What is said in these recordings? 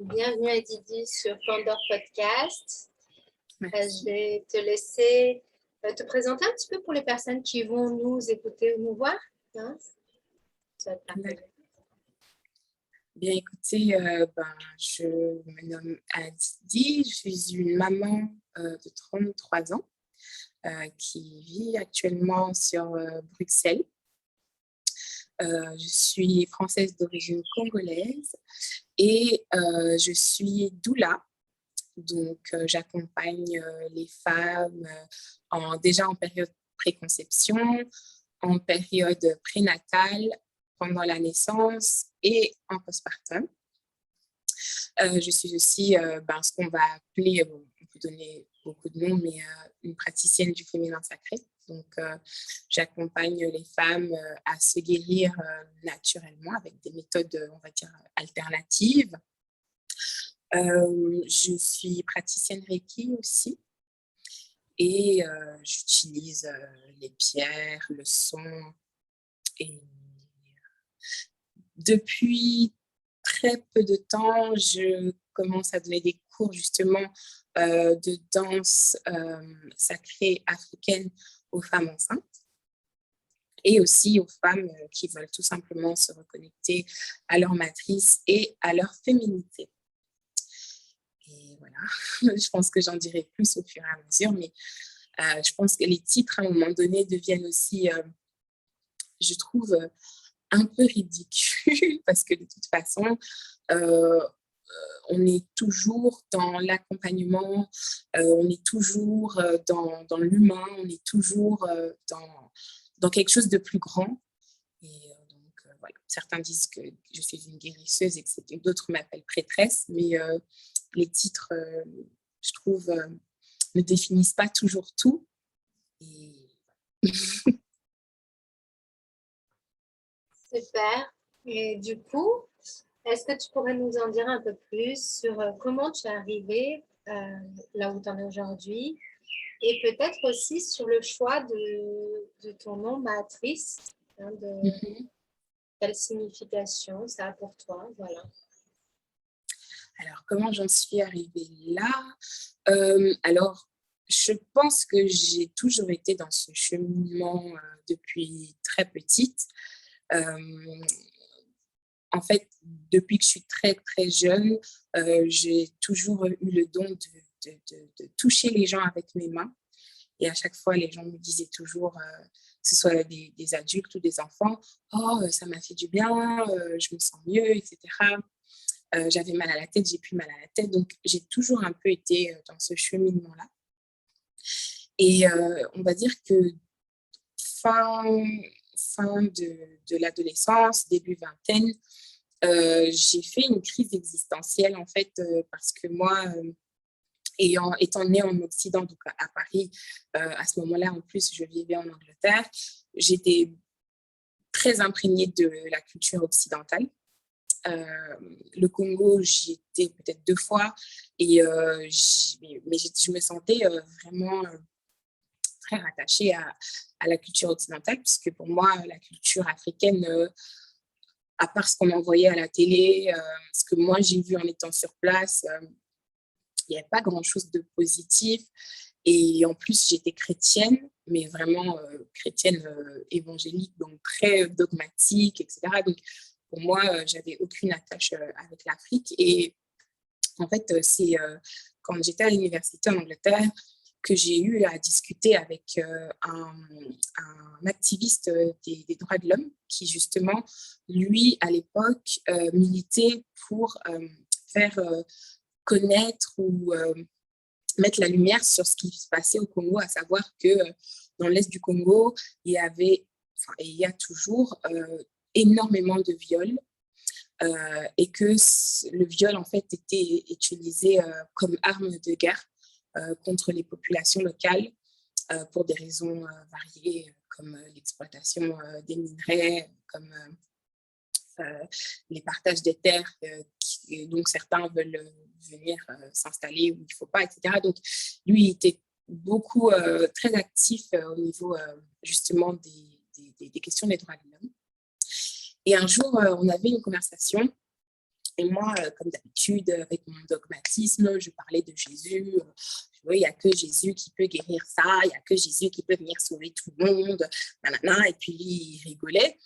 Bienvenue à Didi sur Pandore Podcast. Je Merci. vais te laisser te présenter un petit peu pour les personnes qui vont nous écouter ou nous voir. Hein? Ça va te partager. Bien, écoutez, je me nomme Didi, je suis une maman de 33 ans qui vit actuellement sur Bruxelles. Je suis française d'origine congolaise et je suis doula. Donc, j'accompagne les femmes déjà en période préconception, en période prénatale, pendant la naissance et en postpartum. Je suis aussi ce qu'on va appeler, on peut donner beaucoup de noms, mais une praticienne du féminin sacré. Donc, j'accompagne les femmes à se guérir naturellement avec des méthodes, on va dire, alternatives. Je suis praticienne Reiki aussi et j'utilise les pierres, le son. Et depuis très peu de temps, je commence à donner des cours justement de danse sacrée africaine aux femmes enceintes et aussi aux femmes qui veulent tout simplement se reconnecter à leur matrice et à leur féminité. Et voilà, je pense que j'en dirai plus au fur et à mesure, mais je pense que les titres, à un moment donné, deviennent aussi, je trouve, un peu ridicule parce que de toute façon, on est toujours dans l'accompagnement, on est toujours dans l'humain, on est toujours dans quelque chose de plus grand. Et donc, voilà. Certains disent que je suis une guérisseuse et que d'autres m'appellent prêtresse, mais les titres, je trouve, ne définissent pas toujours tout. Et... Super. Et du coup, est-ce que tu pourrais nous en dire un peu plus sur comment tu es arrivée là où tu en es aujourd'hui et peut-être aussi sur le choix de ton nom matrice, hein, quelle signification ça a pour toi, voilà. Alors, comment j'en suis arrivée là? Alors, je pense que j'ai toujours été dans ce cheminement depuis très petite. En fait, depuis que je suis très, très jeune, j'ai toujours eu le don de toucher les gens avec mes mains. Et à chaque fois, les gens me disaient toujours, que ce soit des adultes ou des enfants, « Oh, ça m'a fait du bien, je me sens mieux, etc. » J'avais mal à la tête, j'ai plus mal à la tête. Donc, j'ai toujours un peu été dans ce cheminement-là. Et on va dire que fin de l'adolescence, début vingtaine, j'ai fait une crise existentielle, en fait, parce que moi, étant née en Occident, donc à Paris, à ce moment-là, en plus, je vivais en Angleterre, j'étais très imprégnée de la culture occidentale. Le Congo, j'y étais peut-être 2 fois, et, mais je me sentais vraiment très rattachée à la culture occidentale, puisque pour moi, la culture africaine, à part ce qu'on m'envoyait à la télé, ce que moi j'ai vu en étant sur place, il n'y avait pas grand-chose de positif. Et en plus, j'étais chrétienne, mais vraiment chrétienne évangélique, donc très dogmatique, etc. Donc, pour moi, j'avais aucune attache avec l'Afrique. Et en fait, c'est quand j'étais à l'université en Angleterre que j'ai eu à discuter avec un activiste des droits de l'homme qui, justement, lui, à l'époque, militait pour faire connaître ou mettre la lumière sur ce qui se passait au Congo, à savoir que dans l'Est du Congo, il y avait, enfin, et il y a toujours énormément de viols et que le viol, en fait, était utilisé comme arme de guerre contre les populations locales pour des raisons variées, comme l'exploitation des minerais, comme les partages des terres, donc certains veulent venir s'installer où il ne faut pas, etc. Donc, lui, il était beaucoup, très actif au niveau justement des questions des droits de l'homme. Et un jour, on avait une conversation Et moi, comme d'habitude, avec mon dogmatisme, je parlais de Jésus. Il n'y a que Jésus qui peut guérir ça, il n'y a que Jésus qui peut venir sauver tout le monde. Nanana. Et puis, il rigolait.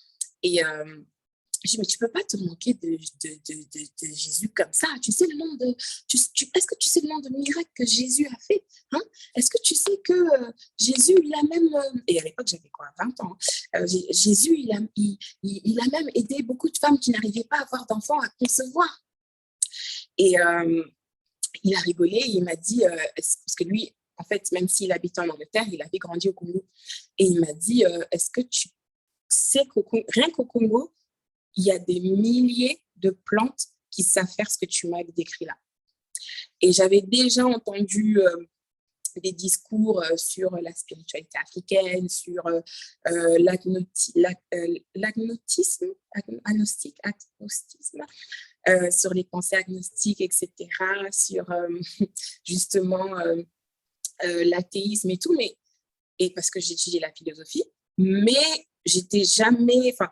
Et je dis, mais tu ne peux pas te moquer de Jésus comme ça. Tu sais le nombre de, est-ce que tu sais le nombre de miracles que Jésus a fait, hein? Est-ce que tu sais que Jésus, il a même, et à l'époque, j'avais quoi, 20 ans, Jésus, il a même aidé beaucoup de femmes qui n'arrivaient pas à avoir d'enfants à concevoir. Et il a rigolé, il m'a dit, parce que lui, en fait, même s'il habite en Angleterre, il avait grandi au Congo. Et il m'a dit, est-ce que tu sais rien qu'au Congo, il y a des milliers de plantes qui savent faire ce que tu m'as décrit là. Et j'avais déjà entendu des discours sur la spiritualité africaine, sur l'agnostisme, sur les pensées agnostiques, etc., sur justement l'athéisme et tout, et parce que j'ai étudié la philosophie, mais j'étais jamais, enfin,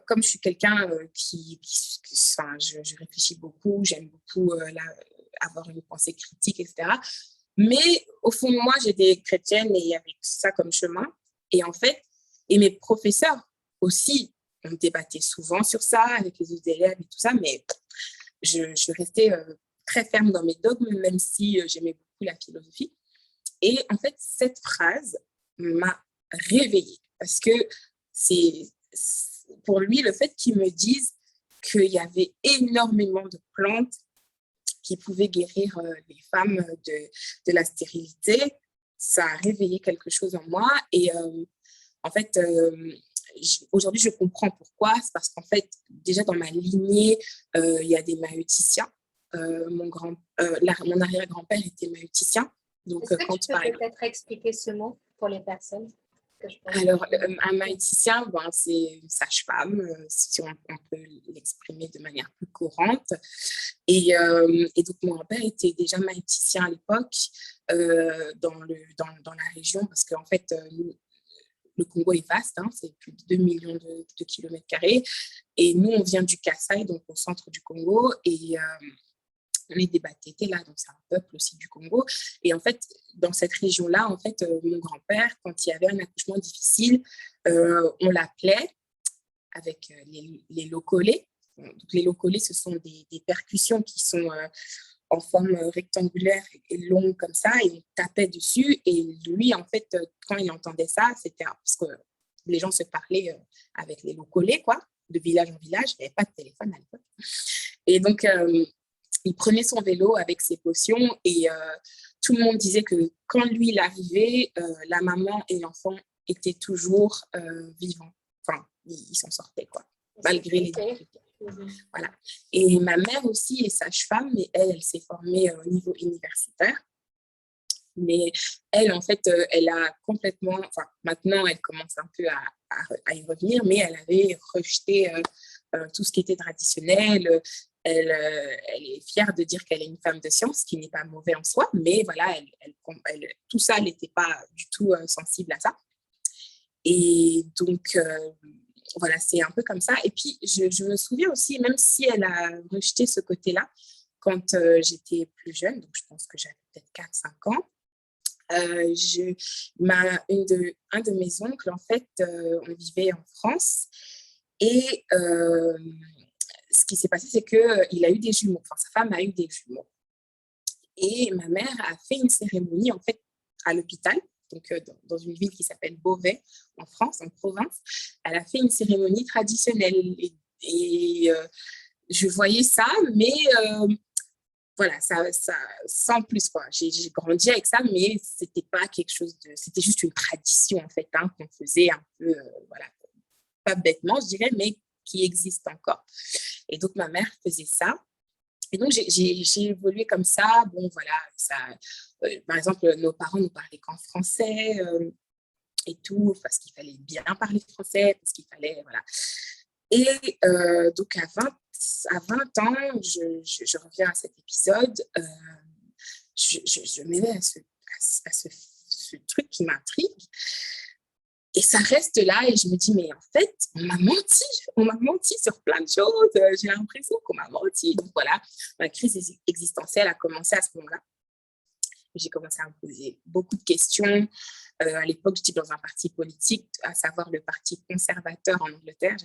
comme je suis quelqu'un je réfléchis beaucoup, j'aime beaucoup avoir une pensée critique, etc. Mais au fond de moi, j'étais chrétienne et il y avait ça comme chemin. Et en fait, et mes professeurs aussi, on débattait souvent sur ça avec les autres élèves et tout ça, mais je restais très ferme dans mes dogmes, même si j'aimais beaucoup la philosophie. Et en fait, cette phrase m'a réveillée parce que c'est pour lui, le fait qu'il me dise qu'il y avait énormément de plantes qui pouvaient guérir les femmes de la stérilité, ça a réveillé quelque chose en moi. Et en fait, aujourd'hui, je comprends pourquoi. C'est parce qu'en fait, déjà dans ma lignée, il y a des maïeuticiens. Mon arrière-grand-père était maïeuticien. Donc, est-ce que tu peux peut-être expliquer ce mot pour les personnes? Alors, un maïeuticien, c'est une sage-femme, si on peut l'exprimer de manière plus courante. Et donc, mon grand-père était déjà maïeuticien à l'époque dans la région, parce qu'en fait, le Congo est vaste, hein, c'est plus de 2 millions de kilomètres carrés. Et nous, on vient du Kasaï, donc au centre du Congo. Et on est des Batété, là, donc c'est un peuple aussi du Congo. Et en fait, dans cette région-là, en fait, mon grand-père, quand il y avait un accouchement difficile, on l'appelait avec les locolés. Donc, les locolés, ce sont des percussions qui sont en forme rectangulaire et longue comme ça, et on tapait dessus. Et lui, en fait, quand il entendait ça, c'était parce que les gens se parlaient avec les locolés, quoi, de village en village. Il n'y avait pas de téléphone à l'époque. Et donc, il prenait son vélo avec ses potions et tout le monde disait que quand lui, il arrivait, la maman et l'enfant étaient toujours vivants. Enfin, ils s'en sortaient, quoi, malgré les difficultés. Voilà. Et ma mère aussi est sage-femme, mais elle s'est formée au niveau universitaire. Mais elle, en fait, elle a complètement... Enfin, maintenant, elle commence un peu à y revenir, mais elle avait rejeté tout ce qui était traditionnel. Elle est fière de dire qu'elle est une femme de science, ce qui n'est pas mauvais en soi, mais voilà, tout ça, elle n'était pas du tout sensible à ça. Et donc, voilà, c'est un peu comme ça. Et puis, je me souviens aussi, même si elle a rejeté ce côté-là, quand j'étais plus jeune, donc je pense que j'avais peut-être 4-5 ans, un de mes oncles, en fait, on vivait en France. Et ce qui s'est passé, c'est qu'il a eu des jumeaux. Enfin, sa femme a eu des jumeaux. Et ma mère a fait une cérémonie, en fait, à l'hôpital, donc dans une ville qui s'appelle Beauvais, en France, en province. Elle a fait une cérémonie traditionnelle. Et je voyais ça, mais voilà, ça, sans plus, quoi. J'ai grandi avec ça, mais c'était pas quelque chose de... C'était juste une tradition, en fait, hein, qu'on faisait un peu, voilà, pas bêtement, je dirais, mais qui existe encore. Et donc, ma mère faisait ça. Et donc, j'ai évolué comme ça. Bon, voilà, ça, par exemple, nos parents nous parlaient qu'en français et tout, parce qu'il fallait bien parler français, parce qu'il fallait, voilà. Et donc, à 20 ans, je reviens à cet épisode, je m'éveille à ce truc qui m'intrigue. Et ça reste là et je me dis, mais en fait, on m'a menti sur plein de choses. J'ai l'impression qu'on m'a menti. Donc voilà, ma crise existentielle a commencé à ce moment-là. J'ai commencé à me poser beaucoup de questions. À l'époque, j'étais dans un parti politique, à savoir le Parti conservateur en Angleterre.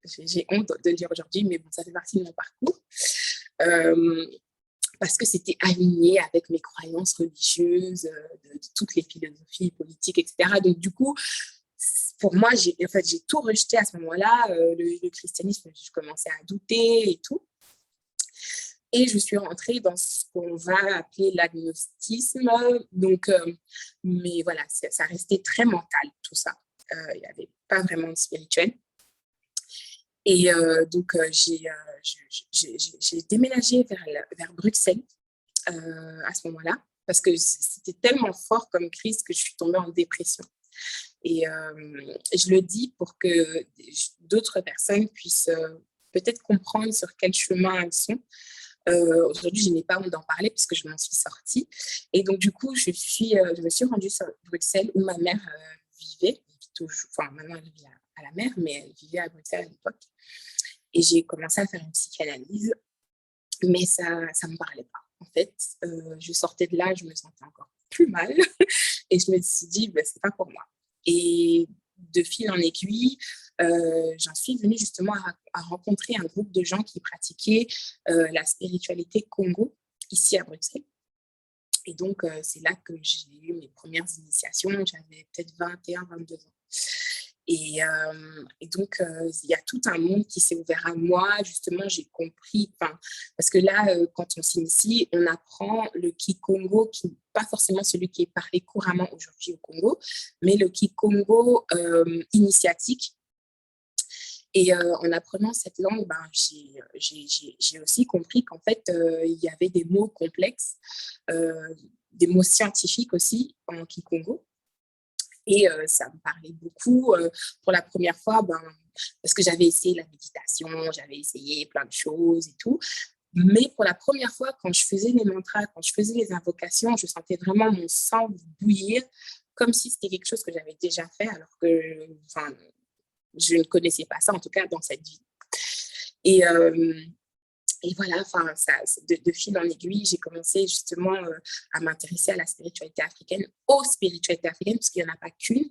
J'ai honte de le dire aujourd'hui, mais bon, ça fait partie de mon parcours. Parce que c'était aligné avec mes croyances religieuses, de toutes les philosophies politiques, etc. Donc, du coup, pour moi, j'ai tout rejeté à ce moment-là. Le christianisme, je commençais à douter et tout. Et je suis rentrée dans ce qu'on va appeler l'agnosticisme. Donc, mais voilà, ça restait très mental, tout ça. Il n'y avait pas vraiment de spirituel. Et donc, j'ai déménagé vers Bruxelles à ce moment-là, parce que c'était tellement fort comme crise que je suis tombée en dépression. Et je le dis pour que d'autres personnes puissent peut-être comprendre sur quel chemin elles sont. Aujourd'hui, je n'ai pas honte d'en parler puisque je m'en suis sortie. Et donc, du coup, je me suis rendue sur Bruxelles où ma mère vivait. Enfin, maintenant, elle vit à la mer, mais elle vivait à Bruxelles à l'époque. Et j'ai commencé à faire une psychanalyse, mais ça ne me parlait pas. En fait, je sortais de là, je me sentais encore plus mal. Et je me suis dit, ben, c'est pas pour moi. Et de fil en aiguille, j'en suis venue justement à rencontrer un groupe de gens qui pratiquaient la spiritualité Congo, ici à Bruxelles. Et donc, c'est là que j'ai eu mes premières initiations. J'avais peut-être 21, 22 ans. Et donc, il y a tout un monde qui s'est ouvert à moi. Justement, j'ai compris, parce que là, quand on s'initie, on apprend le Kikongo, qui n'est pas forcément celui qui est parlé couramment aujourd'hui au Congo, mais le Kikongo initiatique. Et en apprenant cette langue, j'ai aussi compris qu'en fait, il y avait des mots complexes, des mots scientifiques aussi en Kikongo. Et ça me parlait beaucoup. Pour la première fois, parce que j'avais essayé la méditation, j'avais essayé plein de choses et tout. Mais pour la première fois, quand je faisais les mantras, quand je faisais les invocations, je sentais vraiment mon sang bouillir, comme si c'était quelque chose que j'avais déjà fait, alors que je ne connaissais pas ça, en tout cas dans cette vie. Et voilà, de fil en aiguille, j'ai commencé justement à m'intéresser à la spiritualité africaine, aux spiritualités africaines, parce qu'il n'y en a pas qu'une.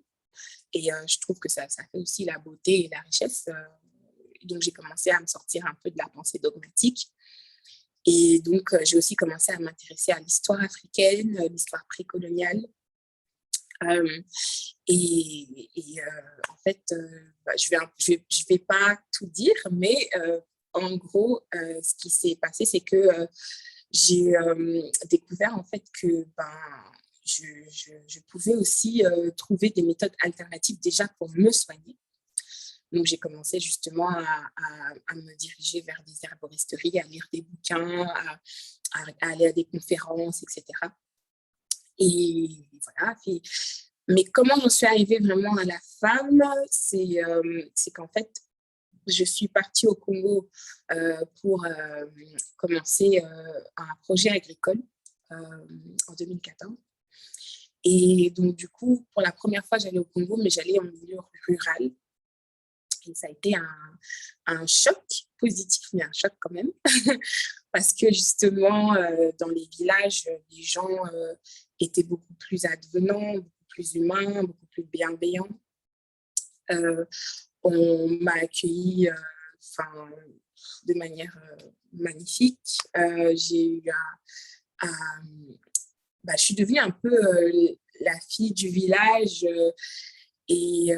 Et je trouve que ça fait aussi la beauté et la richesse. Donc, j'ai commencé à me sortir un peu de la pensée dogmatique. Et donc, j'ai aussi commencé à m'intéresser à l'histoire africaine, l'histoire précoloniale. En fait, je vais pas tout dire, mais en gros, ce qui s'est passé, c'est que j'ai découvert en fait que je pouvais aussi trouver des méthodes alternatives déjà pour me soigner. Donc, j'ai commencé justement à me diriger vers des herboristeries, à lire des bouquins, à aller à des conférences, etc. Et voilà. Mais comment j'en suis arrivée vraiment à la femme, c'est qu'en fait, je suis partie au Congo pour commencer un projet agricole en 2014. Et donc, du coup, pour la première fois, j'allais au Congo, mais j'allais en milieu rural. Et ça a été un choc positif, mais un choc quand même. Parce que justement, dans les villages, les gens étaient beaucoup plus advenants, beaucoup plus humains, beaucoup plus bienveillants. On m'a accueillie de manière magnifique. J'ai eu je suis devenue un peu la fille du village et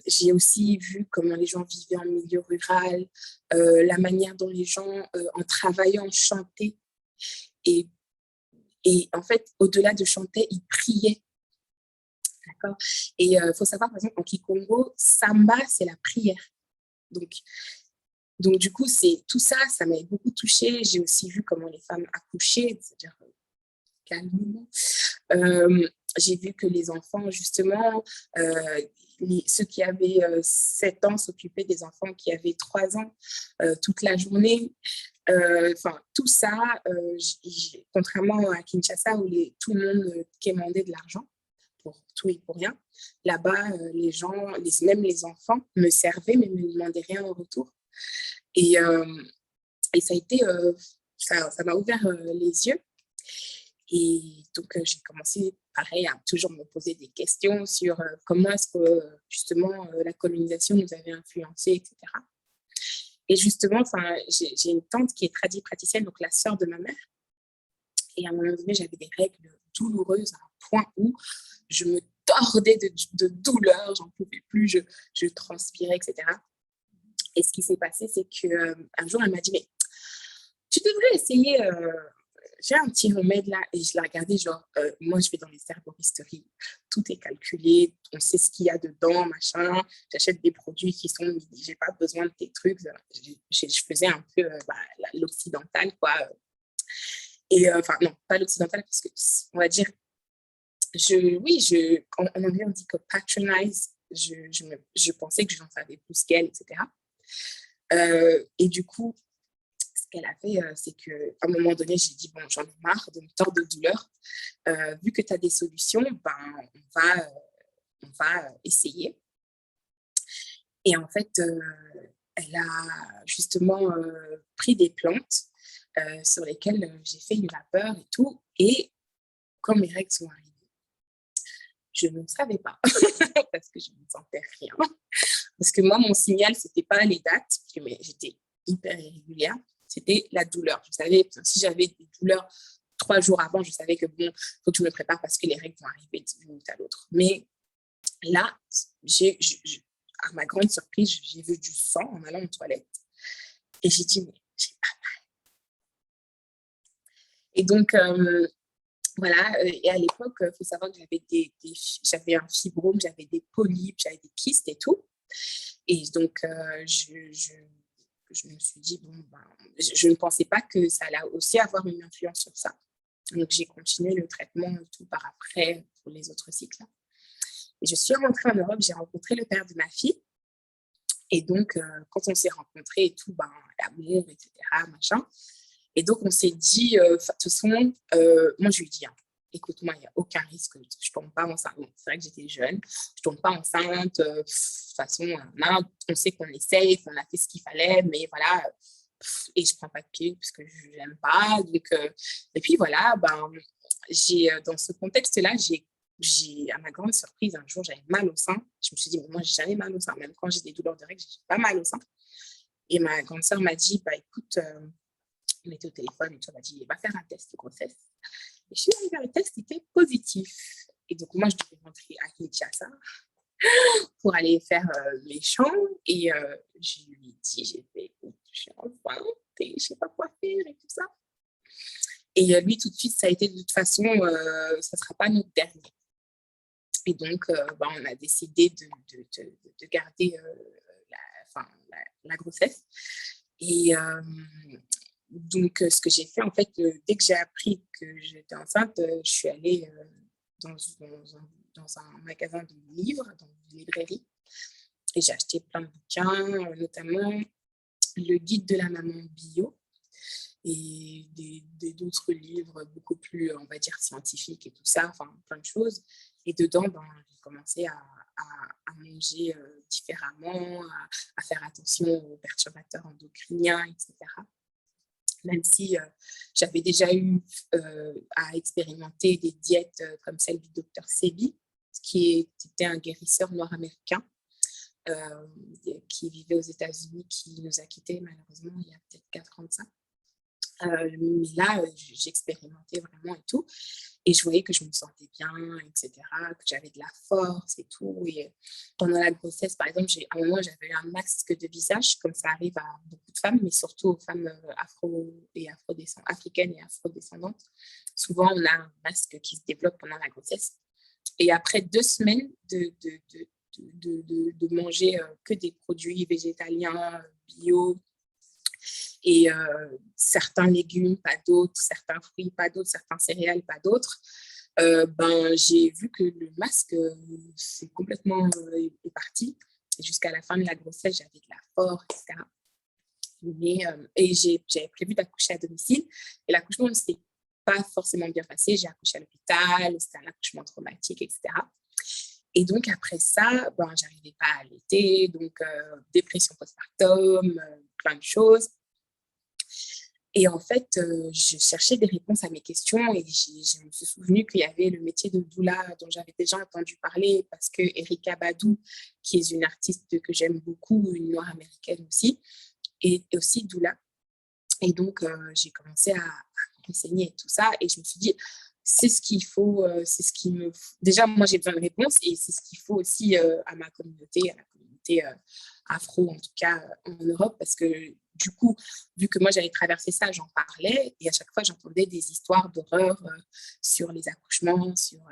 j'ai aussi vu comment les gens vivaient en milieu rural, la manière dont les gens, en travaillant, chantaient. Et en fait, au-delà de chanter, ils priaient. D'accord. Et il faut savoir, par exemple, en Kikongo, Samba, c'est la prière. Donc du coup, tout ça, ça m'a beaucoup touchée. J'ai aussi vu comment les femmes accouchaient, c'est-à-dire calmement. J'ai vu que les enfants, justement, ceux qui avaient 7 ans s'occupaient des enfants qui avaient 3 ans toute la journée. Tout ça, contrairement à Kinshasa où tout le monde quémandait de l'argent pour tout et pour rien. Là-bas, les gens, même les enfants, me servaient, mais ne me demandaient rien en retour. Et, ça a été, ça m'a ouvert les yeux. Et donc, j'ai commencé, pareil, à toujours me poser des questions sur comment est-ce que, justement, la colonisation nous avait influencés, etc. Et justement, j'ai une tante qui est praticienne, donc la sœur de ma mère. Et à un moment donné, j'avais des règles douloureuses à un point où je me tordais de douleur, j'en pouvais plus, je transpirais, etc. Et ce qui s'est passé, c'est qu'un jour, elle m'a dit, mais tu devrais essayer, j'ai un petit remède là. Et je l'ai regardé, genre, moi, je vais dans les herboristeries, tout est calculé, on sait ce qu'il y a dedans, machin. J'achète des produits qui sont, j'ai pas besoin de tes trucs. Je faisais un peu l'occidental, quoi. Et enfin, non, pas l'occidental, parce que, on va dire, en anglais, on dit que patronize, je pensais que j'en savais plus qu'elle, etc. Et du coup, ce qu'elle a fait, c'est qu'à un moment donné, j'ai dit, bon, j'en ai marre de me tordre de douleur. Vu que tu as des solutions, ben, on va essayer. Et en fait, elle a justement pris des plantes sur lesquelles j'ai fait une vapeur et tout. Et quand mes règles sont arrivées, je ne savais pas parce que je ne sentais rien. Parce que moi, mon signal, ce n'était pas les dates, mais j'étais hyper irrégulière, c'était la douleur. Je savais, si j'avais des douleurs 3 jours avant, je savais que bon, il faut que je me prépare parce que les règles vont arriver d'une minute à l'autre. Mais là, à ma grande surprise, j'ai vu du sang en allant aux toilettes. Et j'ai dit, mais j'ai pas mal. Et donc, voilà, et à l'époque, il faut savoir que j'avais un fibrome, j'avais des polypes, j'avais des kystes et tout. Et donc, je me suis dit, bon, ben, je ne pensais pas que ça allait aussi avoir une influence sur ça. Donc, j'ai continué le traitement et tout par après pour les autres cycles. Et je suis rentrée en Europe, j'ai rencontré le père de ma fille. Et donc, quand on s'est rencontrés et tout, ben, l'amour, etc., machin. Et donc, on s'est dit, de toute façon, moi, je lui dis, hein, écoute-moi, il n'y a aucun risque, je ne tombe pas enceinte. Bon, c'est vrai que j'étais jeune, je ne tombe pas enceinte. De toute façon, on sait qu'on essaye, qu'on a fait ce qu'il fallait, mais voilà. Et je ne prends pas de pilule parce que je n'aime pas. Donc, et puis voilà, ben, dans ce contexte-là, à ma grande surprise, un jour, j'avais mal au sein. Je me suis dit, mais moi, j'ai jamais mal au sein. Même quand j'ai des douleurs de règles, j'ai pas mal au sein. Et ma grande sœur m'a dit, bah écoute, on était au téléphone et tu m'as dit, va faire un test de grossesse. Et je suis allée faire le test, c'était positif. Et donc, moi, je devais rentrer à Kinshasa pour aller faire mes champs. Et je lui ai dit, j'ai fait, je suis enceinte et je ne sais pas quoi faire et tout ça. Et lui, tout de suite, ça a été de toute façon, ça ne sera pas notre dernier. Et donc, on a décidé de garder la grossesse. Et donc, ce que j'ai fait, en fait, dès que j'ai appris que j'étais enceinte, je suis allée dans un magasin de livres, dans une librairie. Et j'ai acheté plein de bouquins, notamment le guide de la maman bio et d'autres livres beaucoup plus, on va dire, scientifiques et tout ça, enfin, plein de choses. Et dedans, j'ai commencé à manger différemment, à faire attention aux perturbateurs endocriniens, etc. Même si j'avais déjà eu à expérimenter des diètes comme celle du docteur Sebi, qui était un guérisseur noir-américain qui vivait aux États-Unis, qui nous a quittés malheureusement il y a peut-être 4 ans de ça. Mais là, j'expérimentais vraiment et tout. Et je voyais que je me sentais bien, etc., que j'avais de la force et tout. Et pendant la grossesse, par exemple, à un moment, j'avais eu un masque de visage, comme ça arrive à beaucoup de femmes, mais surtout aux femmes africaines et afrodescendantes. Souvent, on a un masque qui se développe pendant la grossesse. Et après 2 semaines de manger que des produits végétaliens, bio, et certains légumes, pas d'autres, certains fruits, pas d'autres, certains céréales, pas d'autres, j'ai vu que le masque, c'est complètement est parti. Et jusqu'à la fin de la grossesse, j'avais de la force, etc. Et j'avais prévu d'accoucher à domicile. Et l'accouchement ne s'est pas forcément bien passé. J'ai accouché à l'hôpital, c'était un accouchement traumatique, etc. Et donc, après ça, ben, j'arrivais pas à allaiter, donc dépression postpartum, plein de choses. Et en fait, je cherchais des réponses à mes questions et je me suis souvenue qu'il y avait le métier de doula dont j'avais déjà entendu parler parce que Erykah Badu, qui est une artiste que j'aime beaucoup, une noire américaine aussi, est aussi doula. Et donc, j'ai commencé à me renseigner et tout ça. Et je me suis dit, c'est ce qu'il faut, c'est ce qui me... Déjà, moi, j'ai besoin de réponses et c'est ce qu'il faut aussi à ma communauté, à la communauté afro, en tout cas en Europe, parce que du coup, vu que moi, j'avais traversé ça, j'en parlais et à chaque fois, j'entendais des histoires d'horreur sur les accouchements, sur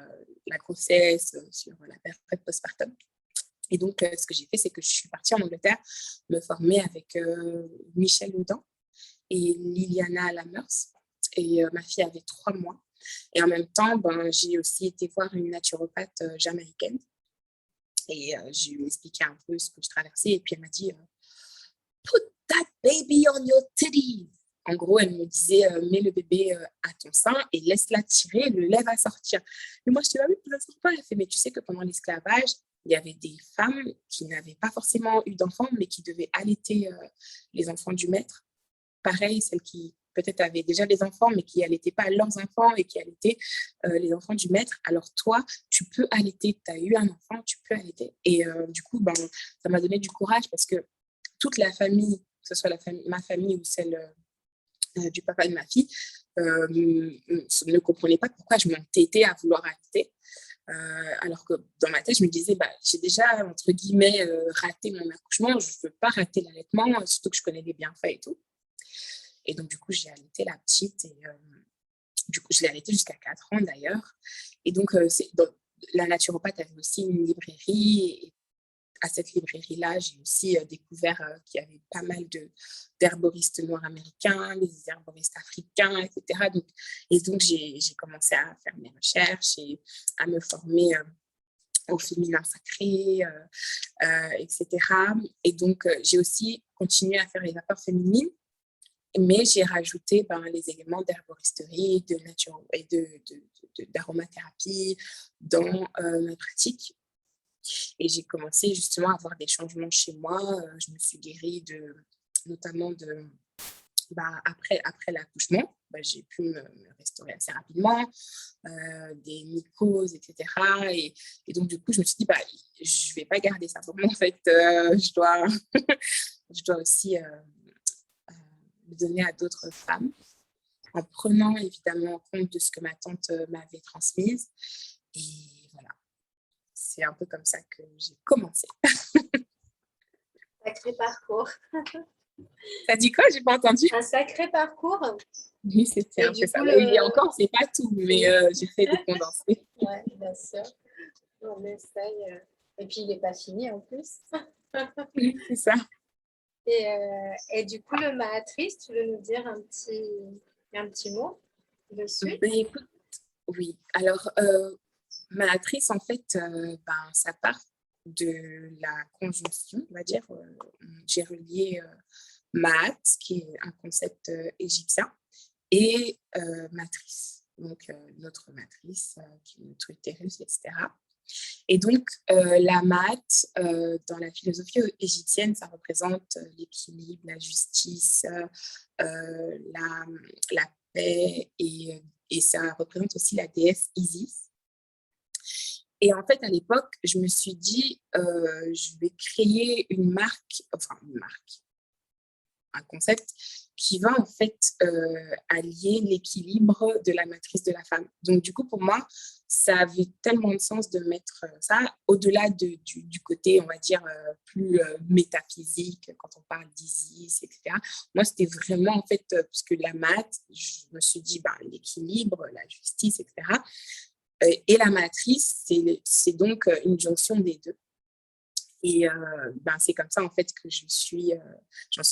la grossesse, sur la période postpartum. Et donc, ce que j'ai fait, c'est que je suis partie en Angleterre me former avec Michel Audin et Liliana Lamers. Et ma fille avait 3 mois. Et en même temps, ben, j'ai aussi été voir une naturopathe jamaïcaine. Et je lui ai expliqué un peu ce que je traversais. Et puis elle m'a dit Put that baby on your titties. En gros, elle me disait mets le bébé à ton sein et laisse-la tirer, le lait va sortir. Et moi, je dis oui, ça sort pas. Elle fait mais tu sais que pendant l'esclavage, il y avait des femmes qui n'avaient pas forcément eu d'enfants, mais qui devaient allaiter les enfants du maître. Pareil, celles qui peut-être avaient déjà des enfants, mais qui n'allaitaient pas leurs enfants et qui allaitaient les enfants du maître. Alors toi, tu peux allaiter, tu as eu un enfant, tu peux allaiter. Et du coup, ben, ça m'a donné du courage parce que toute la famille, que ce soit ma famille ou celle du papa de ma fille, ne comprenait pas pourquoi je m'entêtais à vouloir allaiter. Alors que dans ma tête, je me disais, bah, j'ai déjà, entre guillemets, raté mon accouchement, je ne veux pas rater l'allaitement, surtout que je connais les bienfaits et tout. Et donc, du coup, j'ai allaité la petite et du coup, je l'ai allaitée jusqu'à 4 ans d'ailleurs. Et donc, la naturopathe avait aussi une librairie. Et à cette librairie-là, j'ai aussi découvert qu'il y avait pas mal d'herboristes noirs américains, des herboristes africains, etc. Et donc, j'ai commencé à faire mes recherches et à me former au féminin sacré, etc. Et donc, j'ai aussi continué à faire les apports féminines, mais j'ai rajouté les éléments d'herboristerie, de nature et d'aromathérapie dans ma pratique. Et j'ai commencé justement à avoir des changements chez moi. Je me suis guérie notamment après l'accouchement. J'ai pu me restaurer assez rapidement, des mycoses, etc. Et donc, du coup, je me suis dit, je ne vais pas garder ça pour moi. En fait, je dois aussi le donner à d'autres femmes en prenant évidemment compte de ce que ma tante m'avait transmise. Et voilà. C'est un peu comme ça que j'ai commencé. Sacré parcours. T'as dit quoi? J'ai pas entendu. Un sacré parcours. Oui, c'était un peu ça. Et encore, c'est pas tout, mais j'essaie de condenser. Oui, bien sûr. On essaye. Et puis, il n'est pas fini en plus. Oui, c'est ça. Et du coup, le Mahatrice, tu veux nous dire un petit mot dessus? Écoute, oui. Alors, Mahatrice, en fait, ça part de la conjonction, on va dire. J'ai relié Mahat, qui est un concept égyptien, et matrice, donc notre matrice, qui est notre utérus, etc. Et donc, la Mahat, dans la philosophie égyptienne, ça représente l'équilibre, la justice, la paix, et ça représente aussi la déesse Isis. Et en fait, à l'époque, je me suis dit, je vais créer un concept qui va en fait allier l'équilibre de la matrice de la femme. Donc du coup, pour moi, ça avait tellement de sens de mettre ça au-delà du côté, on va dire, plus métaphysique, quand on parle d'Isis, etc. Moi, c'était vraiment, en fait, puisque la math, je me suis dit, l'équilibre, la justice, etc. Et la matrice, c'est donc une jonction des deux. Et c'est comme ça, en fait, que j'en suis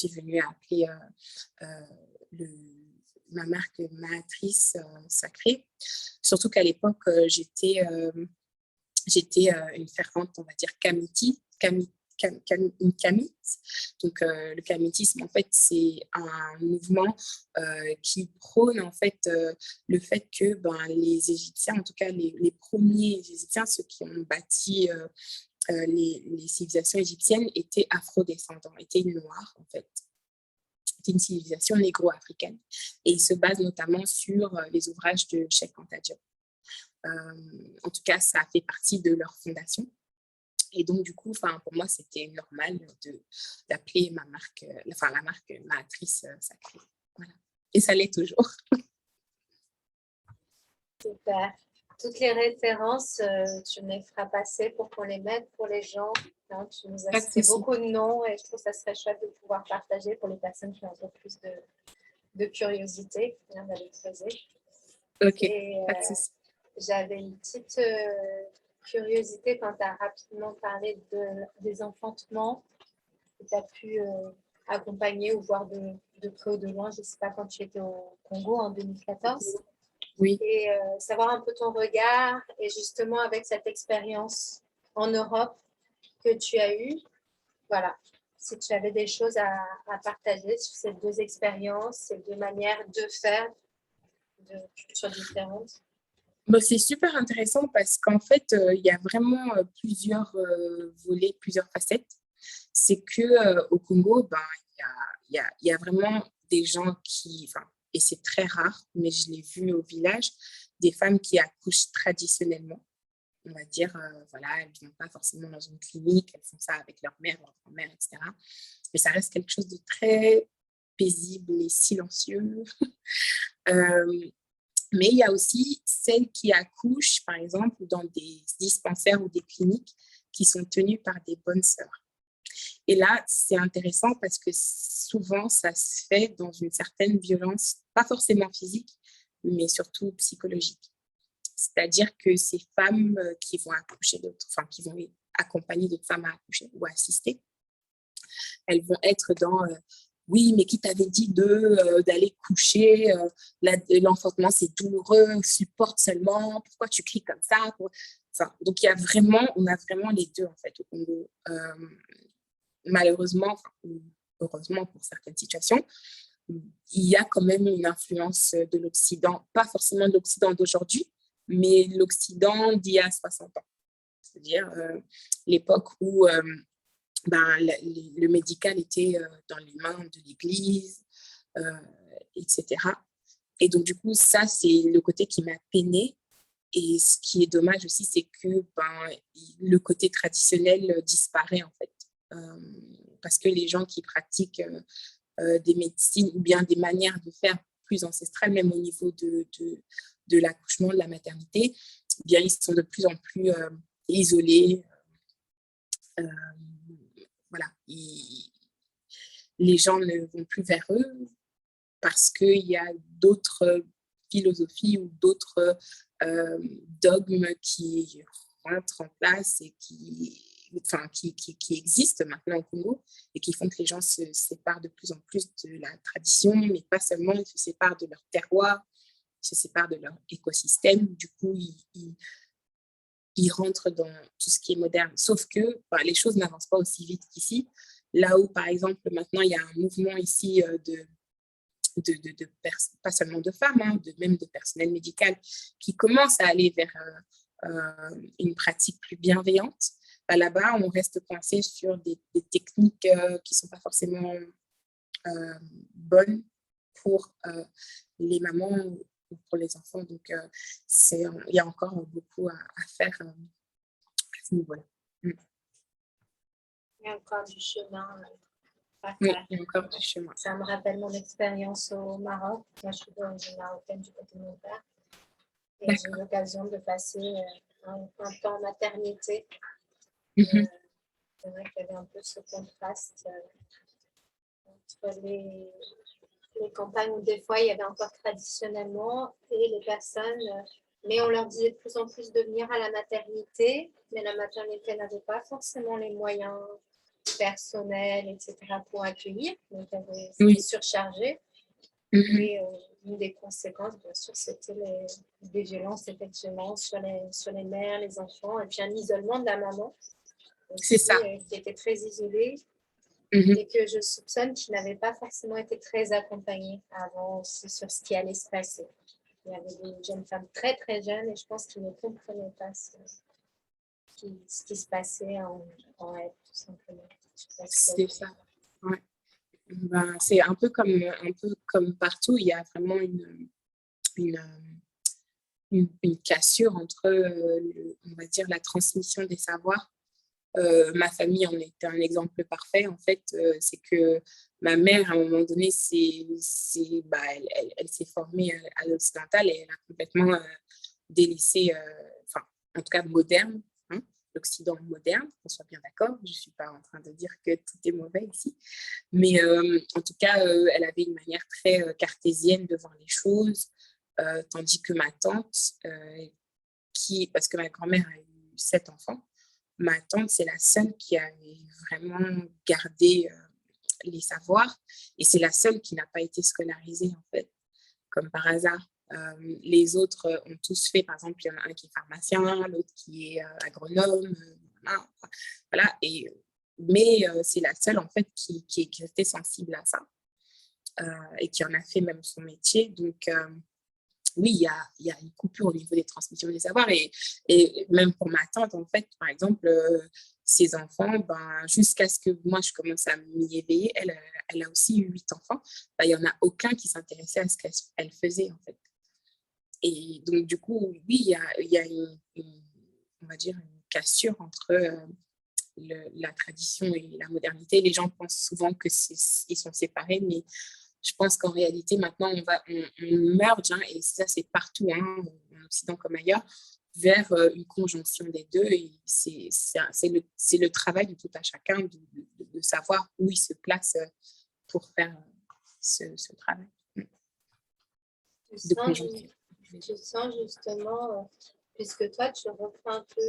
venue à appeler ma marque Mahatrice Sacrée. Surtout qu'à l'époque, j'étais une fervente, on va dire, une camite. Donc, le camitisme, en fait, c'est un mouvement qui prône, en fait, le fait que les Égyptiens, en tout cas les premiers Égyptiens, ceux qui ont bâti les civilisations égyptiennes, étaient afro-descendants, étaient noirs, en fait. C'était une civilisation négro-africaine. Et ils se basent notamment sur les ouvrages de Cheikh Anta Diop. En tout cas, ça a fait partie de leur fondation. Et donc, du coup, pour moi, c'était normal d'appeler ma marque, la marque Matrice Sacrée. Voilà. Et ça l'est toujours. Super. Toutes les références, tu me les feras passer pour qu'on les mette pour les gens. Hein, tu nous as cité beaucoup de noms et je trouve que ça serait chouette de pouvoir partager pour les personnes qui ont un peu plus de curiosité d'aller creuser. Ok, et pas de souci. J'avais une petite curiosité quand tu as rapidement parlé des enfantements que tu as pu accompagner ou voir de près ou de loin, je ne sais pas, quand tu étais au Congo en 2014. Oui. Et savoir un peu ton regard et justement avec cette expérience en Europe que tu as eue, voilà, si tu avais des choses à partager sur ces deux expériences, ces deux manières de faire de cultures différentes. C'est super intéressant parce qu'en fait, il y a vraiment plusieurs volets, plusieurs facettes. C'est qu'au Congo, il y a vraiment des gens qui, et c'est très rare, mais je l'ai vu au village, des femmes qui accouchent traditionnellement. On va dire, voilà, elles ne vont pas forcément dans une clinique, elles font ça avec leur mère, leur grand-mère, etc. Mais ça reste quelque chose de très paisible et silencieux. Mais il y a aussi celles qui accouchent, par exemple, dans des dispensaires ou des cliniques qui sont tenues par des bonnes sœurs. Et là, c'est intéressant parce que souvent, ça se fait dans une certaine violence, pas forcément physique, mais surtout psychologique. C'est-à-dire que ces femmes qui vont accoucher d'autres, qui vont accompagner d'autres femmes à accoucher ou à assister, elles vont être dans oui, mais qui t'avait dit d'aller coucher, l'enfantement c'est douloureux, supporte seulement, pourquoi tu cries comme ça? Donc on a vraiment les deux en fait au Congo. Malheureusement, ou heureusement pour certaines situations, il y a quand même une influence de l'Occident, pas forcément de l'Occident d'aujourd'hui, mais l'Occident d'il y a 60 ans. C'est-à-dire l'époque où le médical était dans les mains de l'Église, etc. Et donc, du coup, ça, c'est le côté qui m'a peinée. Et ce qui est dommage aussi, c'est que le côté traditionnel disparaît, en fait. Parce que les gens qui pratiquent des médecines ou bien des manières de faire plus ancestrales, même au niveau de l'accouchement, de la maternité, eh bien, ils sont de plus en plus isolés. Voilà, les gens ne vont plus vers eux parce qu'il y a d'autres philosophies ou d'autres dogmes qui rentrent en place et qui existent maintenant au Congo et qui font que les gens se séparent de plus en plus de la tradition, mais pas seulement, ils se séparent de leur terroir, ils se séparent de leur écosystème. Du coup, ils rentrent dans tout ce qui est moderne. Sauf que les choses n'avancent pas aussi vite qu'ici. Là où, par exemple, maintenant, il y a un mouvement ici pas seulement de femmes, même de personnel médical, qui commence à aller vers une pratique plus bienveillante. Là-bas, on reste coincé sur des techniques qui ne sont pas forcément bonnes pour les mamans ou pour les enfants. Donc, il y a encore beaucoup à faire à ce niveau-là. Il y a encore du chemin. Oui, il y a encore du chemin. Ça me rappelle mon expérience au Maroc. Moi, je suis d'origine marocaine du côté de mon père. Et j'ai eu l'occasion de passer un temps en maternité. C'est vrai qu'il y avait un peu ce contraste entre les campagnes où des fois il y avait encore traditionnellement et les personnes, mais on leur disait de plus en plus de venir à la maternité, mais la maternité n'avait pas forcément les moyens personnels, etc. pour accueillir, donc c'était surchargé. Et une des conséquences, bien sûr, c'était des violences effectivement sur les mères, les enfants, et puis un isolement de la maman C'est aussi, ça. qui était très isolé Mhm. et que je soupçonne qu'il n'avait pas forcément été très accompagné avant aussi sur ce qui allait se passer. Il y avait des jeunes femmes très très jeunes et je pense qu'ils ne comprenaient pas ce qui se passait en elle, tout simplement. Je sais pas si C'est ça. Ouais. Ben, c'est un peu comme partout, il y a vraiment une, une cassure entre, on va dire, la transmission des savoirs. Ma famille en est un exemple parfait. En fait, c'est que ma mère, à un moment donné, bah, elle s'est formée à l'occidental et elle a complètement délaissé, enfin, en tout cas moderne, hein, l'Occident moderne, qu'on soit bien d'accord. Je ne suis pas en train de dire que tout est mauvais ici. Mais en tout cas, elle avait une manière très cartésienne de voir les choses, tandis que ma tante, parce que ma grand-mère a eu 7 enfants, ma tante, c'est la seule qui avait vraiment gardé les savoirs et c'est la seule qui n'a pas été scolarisée, en fait, comme par hasard. Les autres ont tous fait, par exemple, il y en a un qui est pharmacien, l'autre qui est agronome, voilà. Mais c'est la seule, en fait, qui était sensible à ça et qui en a fait même son métier. Donc, oui, il y a une coupure au niveau des transmissions des savoirs et même pour ma tante, en fait, par exemple, ses enfants, ben, jusqu'à ce que moi, je commence à m'y éveiller, elle a aussi eu 8 enfants, ben, il n'y en a aucun qui s'intéressait à ce qu'elle faisait, en fait. Et donc, du coup, oui, il y a on va dire, une cassure entre la tradition et la modernité. Les gens pensent souvent qu'ils sont séparés, mais je pense qu'en réalité, maintenant, on merge, hein, et ça, c'est partout, hein, en Occident comme ailleurs, vers une conjonction des deux. Et c'est le travail de tout à chacun de savoir où il se place pour faire ce travail de conjonction. Tu sens justement, puisque toi, tu reprends un peu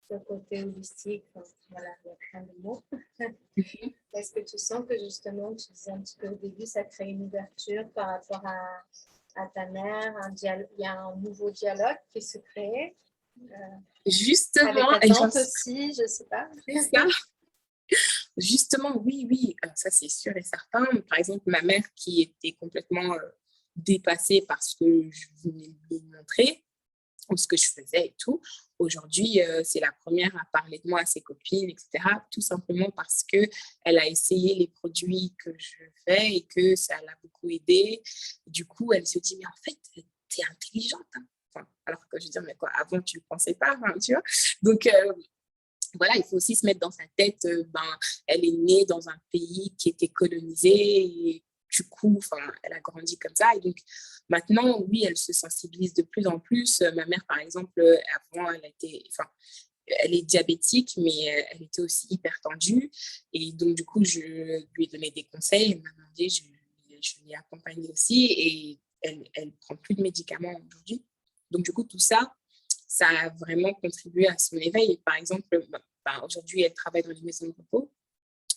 ce côté holistique, voilà, il y a plein de mots. Est-ce que tu sens que justement, tu disais un petit peu au début, ça crée une ouverture par rapport à ta mère, il y a un nouveau dialogue qui se crée avec Justement, ta tante aussi, je ne sais pas. ça, justement, oui, oui, ça c'est sûr et certain. Par exemple, ma mère qui était complètement dépassée par ce que je venais de lui montrer, ou ce que je faisais et tout. Aujourd'hui, c'est la première à parler de moi à ses copines, etc. Tout simplement parce qu'elle a essayé les produits que je fais et que ça l'a beaucoup aidée. Du coup, elle se dit, mais en fait, t'es intelligente. Hein. Enfin, alors que je veux dire, mais quoi, avant, tu ne le pensais pas, hein, tu vois. Donc, voilà, il faut aussi se mettre dans sa tête, elle est née dans un pays qui était colonisé et du coup, elle a grandi comme ça. Et donc, maintenant, oui, elle se sensibilise de plus en plus. Ma mère, par exemple, avant, elle est diabétique, mais elle était aussi hyper tendue. Et donc, du coup, je lui ai donné des conseils. Elle m'a demandé, je l'ai accompagnée aussi et elle prend plus de médicaments aujourd'hui. Donc, du coup, tout ça, ça a vraiment contribué à son éveil. Par exemple, aujourd'hui, elle travaille dans les maisons de repos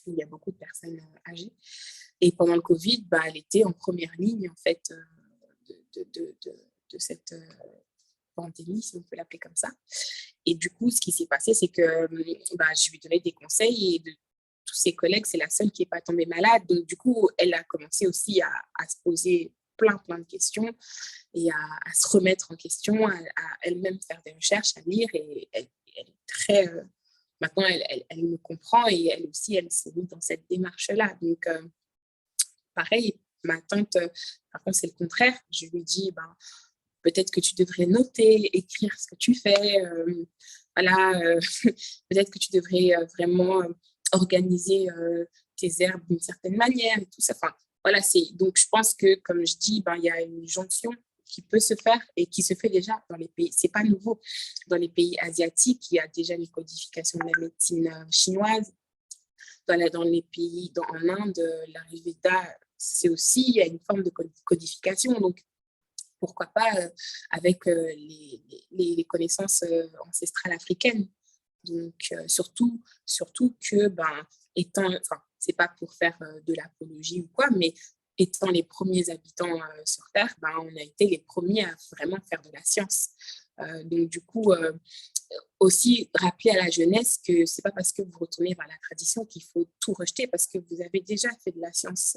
où il y a beaucoup de personnes âgées. Et pendant le Covid, elle était en première ligne, en fait, de cette pandémie, si on peut l'appeler comme ça. Et du coup, ce qui s'est passé, c'est que je lui donnais des conseils et de tous ses collègues, c'est la seule qui n'est pas tombée malade. Donc, du coup, elle a commencé aussi à se poser plein de questions et à se remettre en question, à elle-même faire des recherches, à lire. Et elle est très... maintenant, elle me comprend et elle aussi, elle s'est mise dans cette démarche-là. Donc, pareil, ma tante, par contre, c'est le contraire. Je lui dis, peut-être que tu devrais noter, écrire ce que tu fais. Voilà, peut-être que tu devrais vraiment organiser tes herbes d'une certaine manière et tout ça. Enfin, voilà, donc je pense que, comme je dis, il y a une jonction qui peut se faire et qui se fait déjà dans les pays. C'est pas nouveau. Dans les pays asiatiques, il y a déjà une codification de la médecine chinoise. Dans les pays, en Inde, l'Ayurveda, c'est aussi, il y a une forme de codification. Donc, pourquoi pas avec les connaissances ancestrales africaines. Donc, surtout que, c'est pas pour faire de l'apologie ou quoi, mais étant les premiers habitants sur Terre, on a été les premiers à vraiment faire de la science. Donc, du coup, aussi rappeler à la jeunesse que c'est pas parce que vous retournez vers la tradition qu'il faut tout rejeter, parce que vous avez déjà fait de la science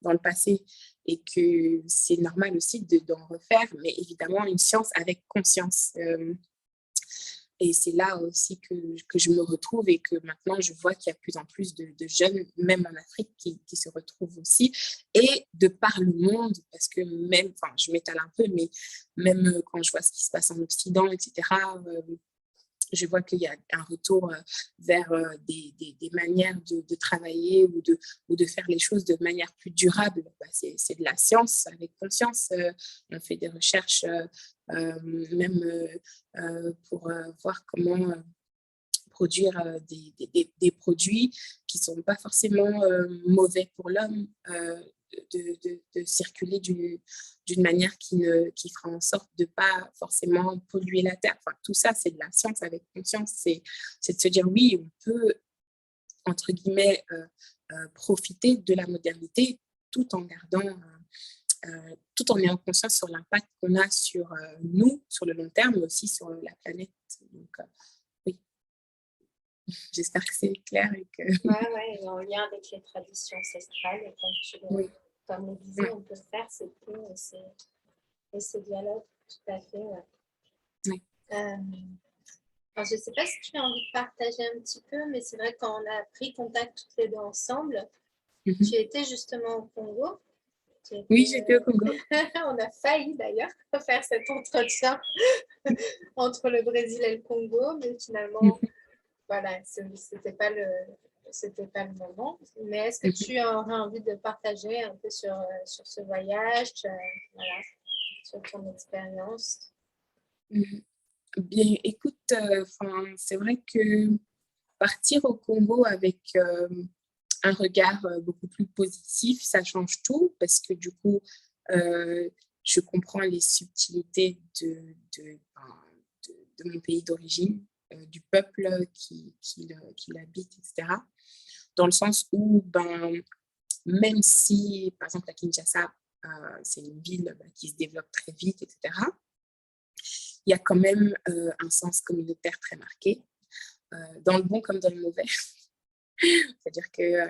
dans le passé et que c'est normal aussi d'en refaire, mais évidemment une science avec conscience. Et c'est là aussi que je me retrouve et que maintenant je vois qu'il y a de plus en plus de jeunes, même en Afrique, qui se retrouvent aussi. Et de par le monde, parce que même, enfin je m'étale un peu, mais même quand je vois ce qui se passe en Occident, etc., je vois qu'il y a un retour vers des manières de travailler ou de faire les choses de manière plus durable. C'est de la science avec conscience. On fait des recherches même pour voir comment produire des produits qui ne sont pas forcément mauvais pour l'homme, de circuler d'une manière qui fera en sorte de ne pas forcément polluer la terre. Enfin, tout ça, c'est de la science avec conscience. C'est de se dire, oui, on peut, entre guillemets, profiter de la modernité tout en gardant... tout en ayant conscience sur l'impact qu'on a sur nous, sur le long terme, mais aussi sur la planète. Donc, oui, j'espère que c'est clair. Et que... Ouais, en lien avec les traditions ancestrales, et oui. comme le disait, on peut faire ces ponts et ces dialogues, tout à fait. Ouais. Oui. Alors, je ne sais pas si tu as envie de partager un petit peu, mais c'est vrai que quand on a pris contact toutes les deux ensemble, tu étais justement au Congo. Oui, j'étais au Congo. On a failli d'ailleurs faire cet entretien entre le Brésil et le Congo, mais finalement, voilà, c'était pas le moment. Mais est-ce que tu aurais envie de partager un peu sur ce voyage, voilà, sur ton expérience? Bien, écoute, c'est vrai que partir au Congo avec un regard beaucoup plus positif, ça change tout parce que du coup, je comprends les subtilités de mon pays d'origine, du peuple qui l'habite, etc. Dans le sens où, même si, par exemple, à Kinshasa, c'est une ville qui se développe très vite, etc., il y a quand même un sens communautaire très marqué, dans le bon comme dans le mauvais. C'est-à-dire que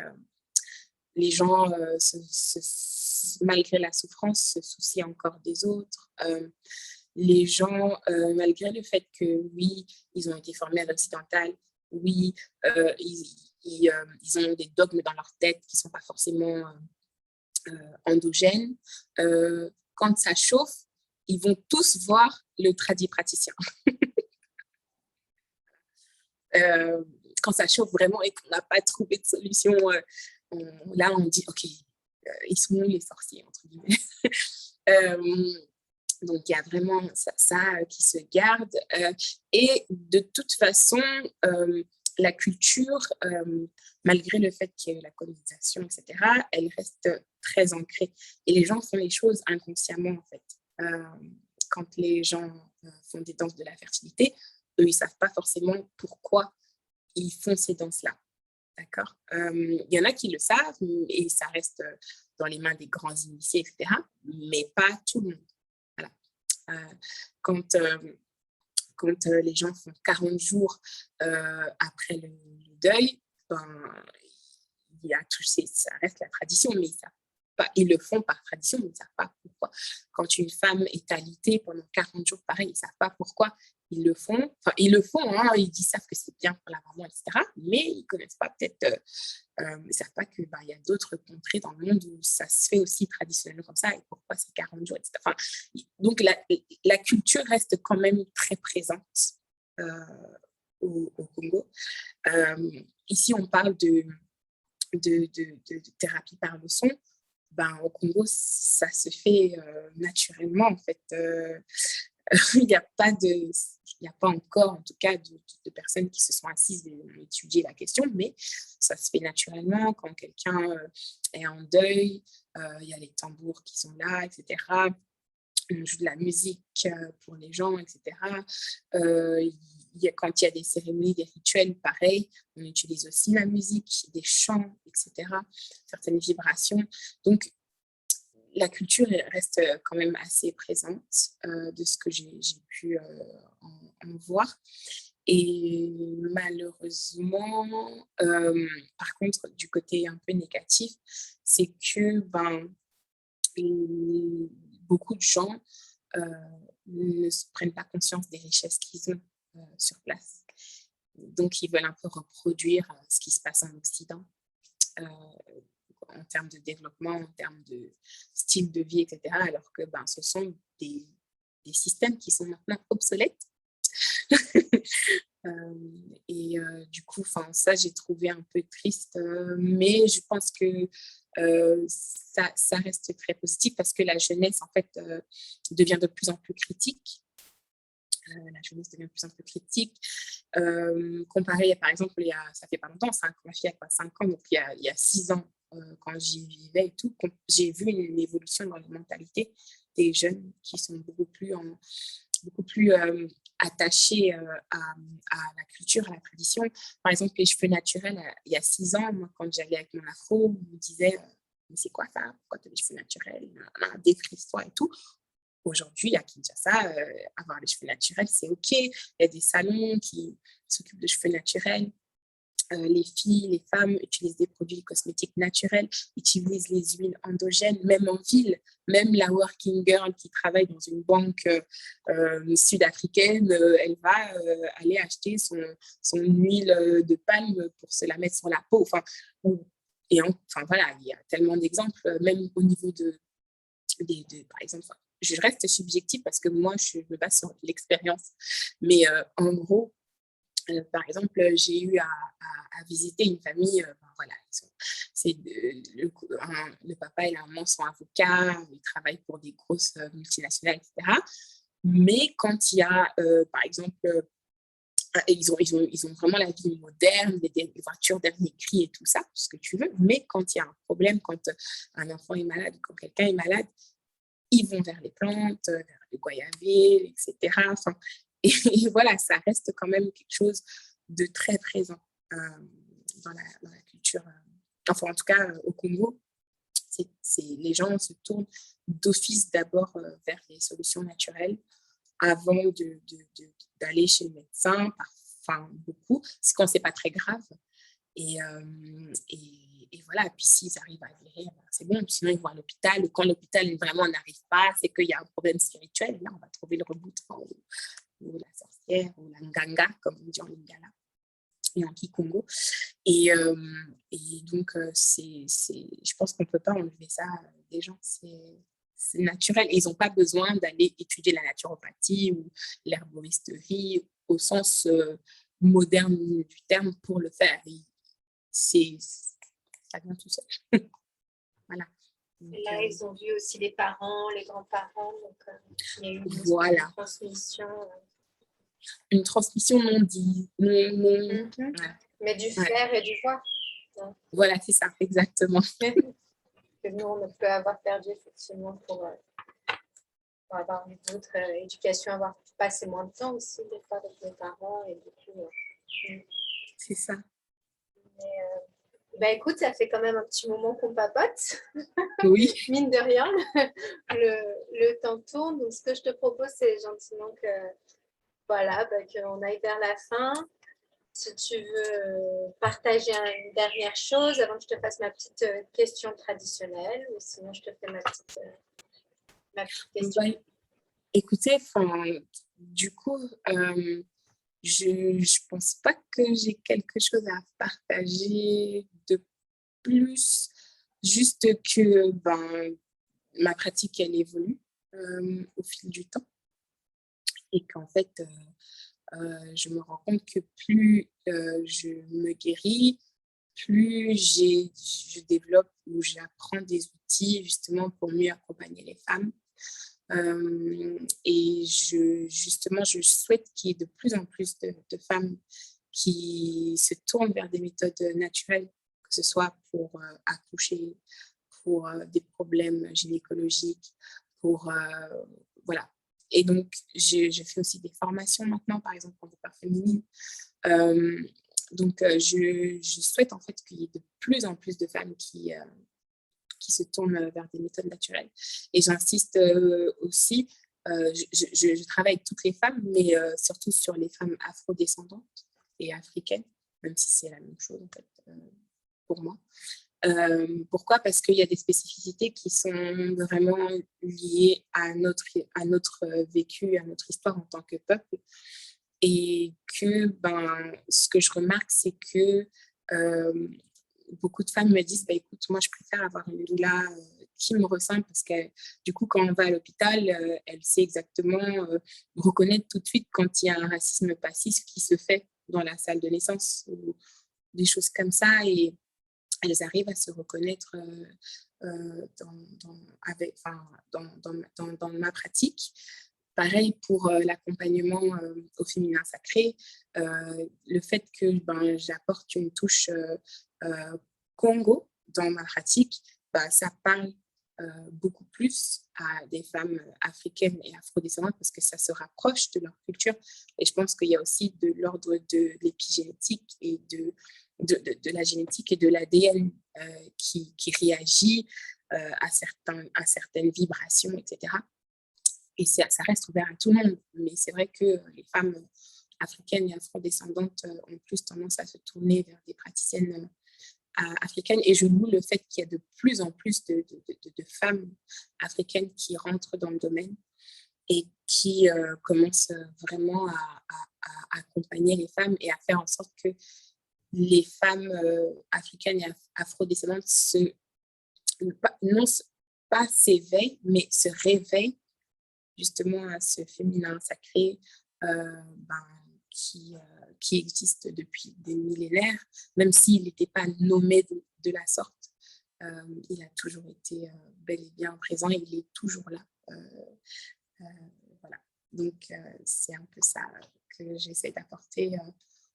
les gens, malgré la souffrance, se soucient encore des autres. Les gens, malgré le fait que, oui, ils ont été formés à l'occidental, oui, ils ont des dogmes dans leur tête qui ne sont pas forcément endogènes. Quand ça chauffe, ils vont tous voir le tradipraticien. Quand ça chauffe vraiment et qu'on n'a pas trouvé de solution, là, on dit, OK, ils sont où les sorciers, entre guillemets. Donc, il y a vraiment ça qui se garde. Et de toute façon, la culture, malgré le fait qu'il y ait la colonisation, etc., elle reste très ancrée. Et les gens font les choses inconsciemment, en fait. Quand les gens font des danses de la fertilité, eux, ils ne savent pas forcément pourquoi ils font ces danses-là. D'accord. Il y en a qui le savent et ça reste dans les mains des grands initiés, etc., mais pas tout le monde. Voilà. Quand les gens font 40 jours après le deuil, il y a ça reste la tradition, mais ils le font par tradition, mais ils ne savent pas pourquoi. Quand une femme est alitée pendant 40 jours, pareil, ils ne savent pas pourquoi ils le font. Enfin, ils le font, hein, ils savent que c'est bien pour la maman, etc., mais ils ne connaissent pas peut-être, ils ne savent pas qu'il y a d'autres contrées dans le monde où ça se fait aussi traditionnellement comme ça, et pourquoi c'est 40 jours, etc. Enfin, donc, la culture reste quand même très présente au Congo. Ici, on parle de thérapie par le son. Au Congo, ça se fait naturellement, en fait. Il n'y a pas encore, en tout cas, de personnes qui se sont assises et ont étudié la question, mais ça se fait naturellement quand quelqu'un est en deuil. Il y a les tambours qui sont là, etc. On joue de la musique pour les gens, etc. Quand il y a des cérémonies, des rituels, pareil, on utilise aussi la musique, des chants, etc., certaines vibrations. Donc, la culture reste quand même assez présente de ce que j'ai pu en voir. Et malheureusement, par contre, du côté un peu négatif, c'est que beaucoup de gens ne prennent pas conscience des richesses qu'ils ont sur place. Donc, ils veulent un peu reproduire ce qui se passe en Occident en termes de développement, en termes de style de vie, etc. Alors que ce sont des systèmes qui sont maintenant obsolètes. Du coup, ça, j'ai trouvé un peu triste. Mais je pense que ça reste très positif parce que la jeunesse, en fait, devient de plus en plus critique. La jeunesse devient de plus en plus critique. Comparé, par exemple, ça fait pas longtemps, ma fille a 5 ans, donc il y a 6 ans, quand j'y vivais et tout, j'ai vu une évolution dans les mentalités des jeunes qui sont beaucoup plus attachés à la culture, à la tradition. Par exemple, les cheveux naturels, il y a 6 ans, moi, quand j'allais avec mon afro, on me disait mais c'est quoi ça? Pourquoi tu as les cheveux naturels? Défrise-toi et tout. Aujourd'hui, à Kinshasa, avoir les cheveux naturels, c'est OK. Il y a des salons qui s'occupent de cheveux naturels. Les filles, les femmes utilisent des produits cosmétiques naturels, utilisent les huiles endogènes, même en ville. Même la working girl qui travaille dans une banque sud-africaine, elle va aller acheter son huile de palme pour se la mettre sur la peau. Voilà, il y a tellement d'exemples, même au niveau par exemple, je reste subjective parce que moi, je me base sur l'expérience. Mais en gros, par exemple, j'ai eu à visiter une famille, voilà, le papa et la maman sont avocats, ils travaillent pour des grosses multinationales, etc. Mais quand il y a, par exemple, ils ont vraiment la vie moderne, des voitures dernier cri et tout ça, tout ce que tu veux. Mais quand il y a un problème, quand un enfant est malade, quand quelqu'un est malade, ils vont vers les plantes, vers les goyavés, etc. Et voilà, ça reste quand même quelque chose de très présent dans la culture. En tout cas, au Congo, les gens se tournent d'office d'abord vers les solutions naturelles avant d'aller chez le médecin, beaucoup, c'est quand c'est pas très grave. Et voilà, puis s'ils arrivent à guérir, c'est bon. Sinon, ils vont à l'hôpital. Et quand l'hôpital vraiment n'arrive pas, c'est qu'il y a un problème spirituel. Là, on va trouver le reboutrant ou la sorcière ou la nganga, comme on dit en lingala et en kikongo. Et donc, je pense qu'on ne peut pas enlever ça des gens. C'est naturel. Et ils n'ont pas besoin d'aller étudier la naturopathie ou l'herboristerie au sens moderne du terme pour le faire. Ça vient tout seul. Voilà. Donc, et là, ils ont vu aussi les parents, les grands-parents. Donc, il y a eu voilà. Une transmission. Une transmission non dit. Ouais. Mais du faire et du voir. Ouais. Voilà, c'est ça, exactement. Que nous, on peut avoir perdu effectivement pour avoir eu d'autres éducations, avoir passé moins de temps aussi, des fois, avec nos parents. Et du coup, c'est ça. Mais, écoute, ça fait quand même un petit moment qu'on papote. Oui. Mine de rien, le temps tourne. Donc, ce que je te propose, c'est gentiment qu'on aille vers la fin. Si tu veux partager une dernière chose avant que je te fasse ma petite question traditionnelle, ou sinon je te fais ma petite question. Écoutez, du coup, je ne pense pas que j'ai quelque chose à partager de plus, juste que ma pratique, elle évolue au fil du temps et qu'en fait, je me rends compte que plus je me guéris, plus je développe ou j'apprends des outils justement pour mieux accompagner les femmes. Et justement, je souhaite qu'il y ait de plus en plus de femmes qui se tournent vers des méthodes naturelles, que ce soit pour accoucher, pour des problèmes gynécologiques, voilà. Et donc, je fais aussi des formations maintenant, par exemple, pour des parts féminines. Donc, je souhaite en fait qu'il y ait de plus en plus de femmes qui qui se tournent vers des méthodes naturelles. Et j'insiste aussi, je travaille avec toutes les femmes, mais surtout sur les femmes afrodescendantes et africaines, même si c'est la même chose en fait pour moi. Pourquoi? Parce qu'il y a des spécificités qui sont vraiment liées à notre vécu, à notre histoire en tant que peuple. Et que ce que je remarque, c'est que beaucoup de femmes me disent écoute, moi je préfère avoir une doula qui me ressemble parce que du coup quand on va à l'hôpital, elle sait exactement reconnaître tout de suite quand il y a un racisme passif qui se fait dans la salle de naissance ou des choses comme ça, et elles arrivent à se reconnaître dans ma pratique. Pareil pour l'accompagnement au féminin sacré, le fait que j'apporte une touche Congo dans ma pratique, ça parle beaucoup plus à des femmes africaines et afrodescendantes parce que ça se rapproche de leur culture. Et je pense qu'il y a aussi de l'ordre de l'épigénétique et de la génétique et de l'ADN qui réagit à certaines vibrations, etc. Et ça reste ouvert à tout le monde. Mais c'est vrai que les femmes africaines et afrodescendantes ont plus tendance à se tourner vers des praticiennes africaines. Et je loue le fait qu'il y a de plus en plus de femmes africaines qui rentrent dans le domaine et qui commencent vraiment à accompagner les femmes et à faire en sorte que les femmes africaines et afrodescendantes non pas s'éveillent, mais se réveillent justement à ce féminin sacré qui existe depuis des millénaires, même s'il n'était pas nommé de la sorte. Il a toujours été bel et bien présent et il est toujours là. Voilà. Donc, c'est un peu ça que j'essaie d'apporter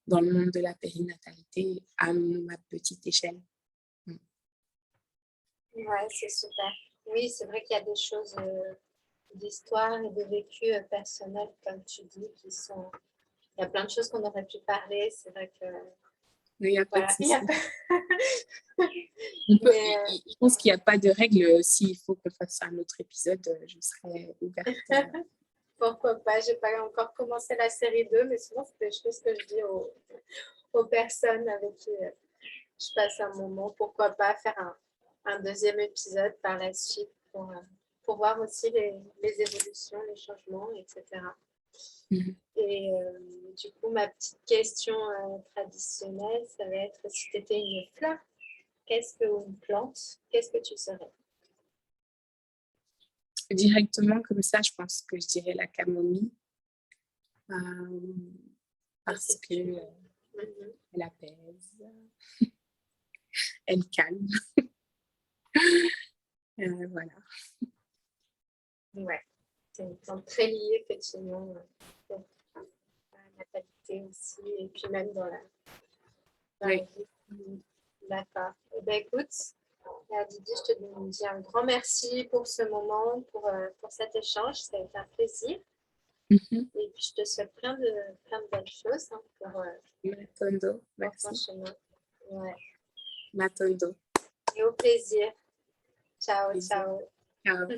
dans le monde de la périnatalité à ma petite échelle. Ouais, c'est super. Oui, c'est vrai qu'il y a des choses d'histoire et de vécu personnel, comme tu dis, qui sont... Il y a plein de choses qu'on aurait pu parler. C'est vrai que... Il n'y a pas de souci. Je pense qu'il n'y a pas de règle. S'il faut qu'on fasse un autre épisode, je serai ouverte. Pourquoi pas? Je n'ai pas encore commencé la série 2, mais souvent, c'est des choses que je dis aux personnes avec qui je passe un moment. Pourquoi pas faire un deuxième épisode par la suite pour voir aussi les évolutions, les changements, etc. Et du coup, ma petite question traditionnelle, ça va être si tu étais une fleur, ou une plante, qu'est-ce que tu serais? Directement comme ça, je pense que je dirais la camomille. Parce que elle apaise, elle calme. Voilà. Ouais, c'est une plante très liée effectivement à la natalité aussi, et puis même dans la vie. D'accord. Eh bien, écoute, Didi, je te dis un grand merci pour ce moment, pour cet échange. Ça a été un plaisir. Et puis, je te souhaite plein de belles choses pour Matondo, merci. ton chemin. Ouais. Matondo. Et au plaisir. Ciao, ciao. Ciao.